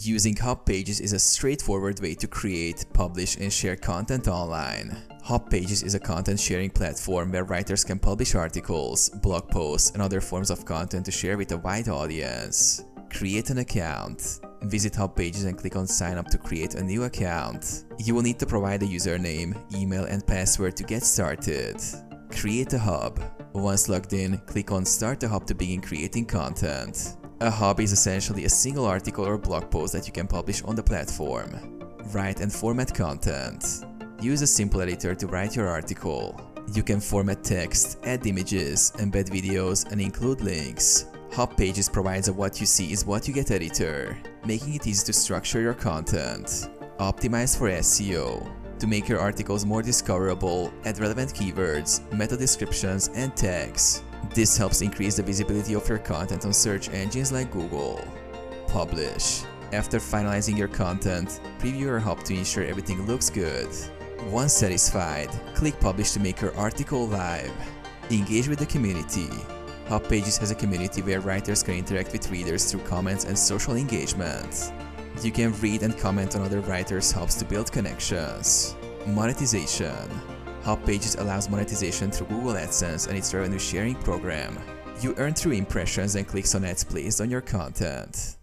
Using HubPages is a straightforward way to create, publish, and share content online. HubPages is a content sharing platform where writers can publish articles, blog posts, and other forms of content to share with a wide audience. Create an account. Visit HubPages and click on Sign up to create a new account. You will need to provide a username, email, and password to get started. Create a hub. Once logged in, click on Start a Hub to begin creating content. A hub is essentially a single article or blog post that you can publish on the platform. Write and format content. Use a simple editor to write your article. You can format text, add images, embed videos, and include links. HubPages provides a what you see is what you get editor, making it easy to structure your content. Optimize for SEO. To make your articles more discoverable, add relevant keywords, meta descriptions, and tags. This helps increase the visibility of your content on search engines like Google. Publish. After finalizing your content, preview your hub to ensure everything looks good. Once satisfied, click Publish to make your article live. Engage with the community. HubPages has a community where writers can interact with readers through comments and social engagement. You can read and comment on other writers' hubs to build connections. Monetization. HubPages allows monetization through Google AdSense and its revenue sharing program. You earn through impressions and clicks on ads placed on your content.